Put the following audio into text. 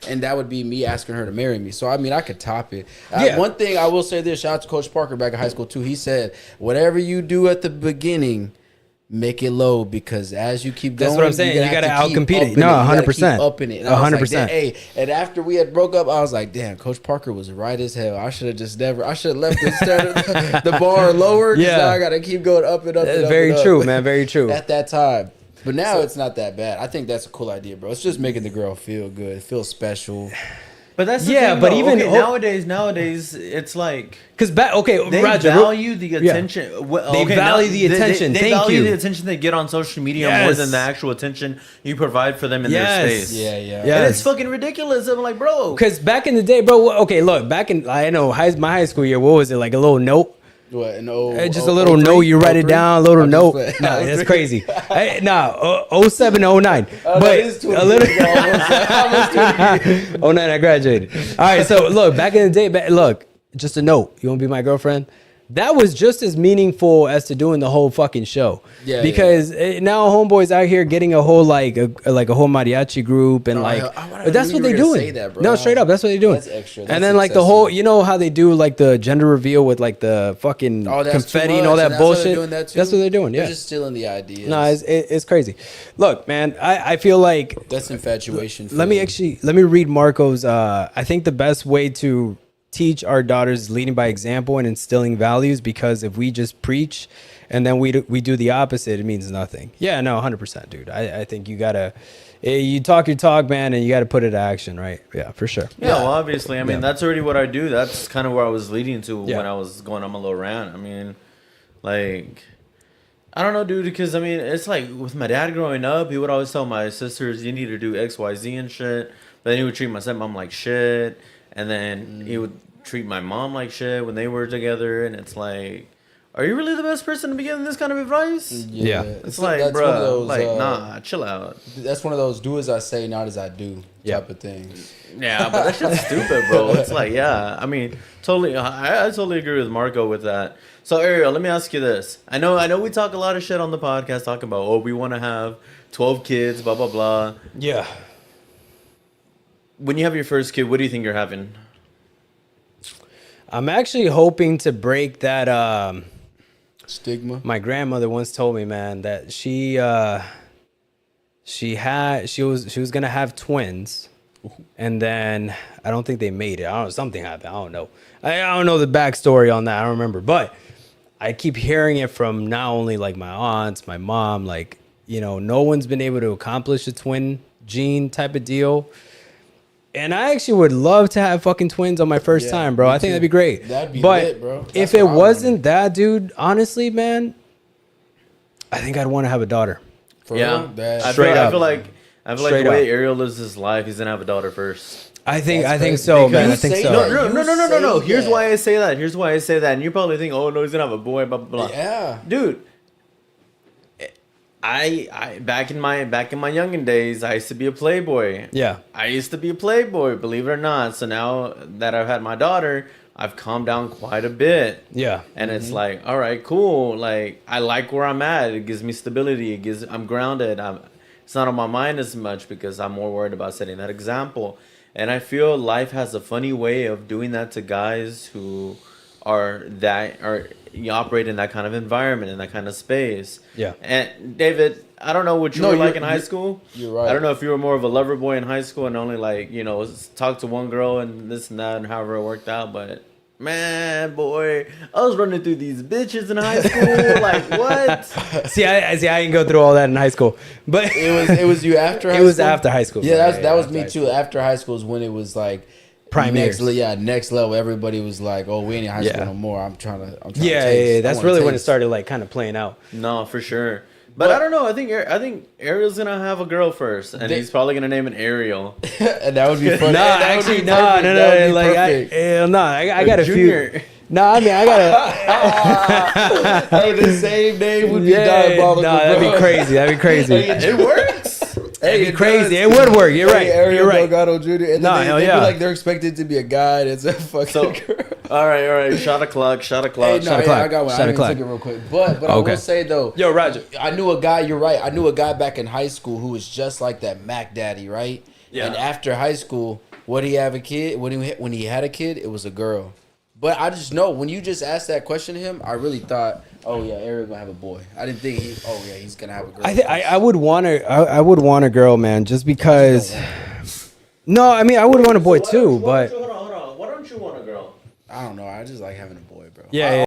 and that would be me asking her to marry me. So I mean, I could top it. Yeah. One thing I will say this: shout out to Coach Parker back in high school too. He said, "Whatever you do at the beginning, make it low because as you keep going, that's what I'm saying. You gotta outcompete it. No, 100%. Up in it, 100%. Hey, and after we had broke up, I was like, damn, Coach Parker was right as hell. I should have just never. I should have left the bar lower. Yeah, now I gotta keep going up and up. That's and up very and up. true, man. Very true. At that time. But now it's not that bad. I think that's a cool idea, bro. It's just making the girl feel good, feel special. But that's the yeah, thing, but though. even nowadays, it's like because they Roger, value the attention. Yeah. They value the attention. They value the attention they get on social media more than the actual attention you provide for them in their space. Yeah. And it's fucking ridiculous. I'm like, bro. Because back in the day, bro. Okay, look, back in my high school year, what was it like? A little note. What, just a little note, you write it down, a little note. Nah, that's crazy. 07, 09. But a little 09, I graduated. All right, so look, back in the day, look, just a note. You want to be my girlfriend? That was just as meaningful as to doing the whole fucking show. Yeah. Because now homeboys out here getting a whole like a whole mariachi group and that's what they're doing. No, straight up, that's what they're doing. That's extra. And then like the whole, you know how they do like the gender reveal with like the fucking confetti and all that bullshit. That's what they're doing. Yeah. They're just stealing the ideas. No, it's crazy. Look, man, I feel like that's infatuation. Let me read Marco's. I think the best way to teach our daughters is leading by example and instilling values, because if we just preach and then we do the opposite, it means nothing. Yeah, no, 100%, dude. I think you gotta, you talk your talk, man, and you gotta put it to action, right? Yeah, for sure. Yeah, well, obviously, I mean, that's already what I do. That's kind of where I was leading to when I was going on my little rant. I mean, like, I don't know, dude, because, I mean, it's like with my dad growing up, he would always tell my sisters, you need to do X, Y, Z and shit. But then he would treat my stepmom like shit. And then he would treat my mom like shit when they were together. And it's like, are you really the best person to be giving this kind of advice? Yeah. It's like, bro, like, nah, chill out. That's one of those do as I say, not as I do type of things. Yeah, but that's just stupid, bro. It's like, yeah, I mean, totally. I totally agree with Marco with that. So, Ariel, let me ask you this. I know we talk a lot of shit on the podcast, talking about, we want to have 12 kids, blah, blah, blah. Yeah. When you have your first kid, what do you think you're having? I'm actually hoping to break that stigma. My grandmother once told me, man, that she was gonna have twins, and then I don't think they made it. I don't know, something happened. I don't know. I don't know the backstory on that. I don't remember, but I keep hearing it from not only like my aunts, my mom, like, you know, no one's been able to accomplish a twin gene type of deal. And I actually would love to have fucking twins on my first time, bro. I think that'd be great. That'd be lit, bro. If it wasn't that, dude, honestly, man, I think I'd want to have a daughter. Yeah, I feel like the way Ariel lives his life, he's gonna have a daughter first. I think so, man. I think so. No. Here's why I say that. And you probably think, oh no, he's gonna have a boy, blah blah blah. Yeah, dude. I back in my youngin' days, I used to be a playboy. Yeah. I used to be a playboy, believe it or not. So now that I've had my daughter, I've calmed down quite a bit. Yeah. And it's like, all right, cool. Like, I like where I'm at. It gives me stability. I'm grounded. It's not on my mind as much because I'm more worried about setting that example. And I feel life has a funny way of doing that to guys who you operate in that kind of environment, in that kind of space. Yeah. And David, I don't know what you were like in high school. You're right. I don't know if you were more of a lover boy in high school and only like, you know, talk to one girl and this and that and however it worked out. But man, boy, I was running through these bitches in high school. Like, what? See, I didn't go through all that in high school, but it was you after high school? It was after high school. Yeah, that was me too. After high school is when it was like prime next level. Everybody was like, "Oh, we ain't in high school no more." I'm trying to yeah. That's really when it started like kind of playing out. No, for sure. But I don't know. I think Ariel's gonna have a girl first, and he's probably gonna name it Ariel. And that would be fun. No. I got a Junior. few. No, I mean I gotta. Hey, the same name would be diabolical. No, that'd be crazy. It works. Hey, it'd be crazy. It would work. You're right. Ariel You're right. Delgado Jr. And no, they feel like they're expected to be a guy. It's a fucking girl. All right. Shot o'clock. Hey, I got one. I need to take it real quick. But I will say though, yo, Roger, I knew a guy. You're right. I knew a guy back in high school who was just like that Mac Daddy, right? Yeah. And after high school, would he have a kid? When he had a kid, it was a girl. But I just know when you just asked that question to him, I really thought, oh yeah, Ariel gonna have a boy. I didn't think he's gonna have a girl. I would want I would want a girl, man, just because. No, I mean I would want a boy too, but hold on. Why don't you want a girl? I don't know. I just like having a boy, bro. Yeah.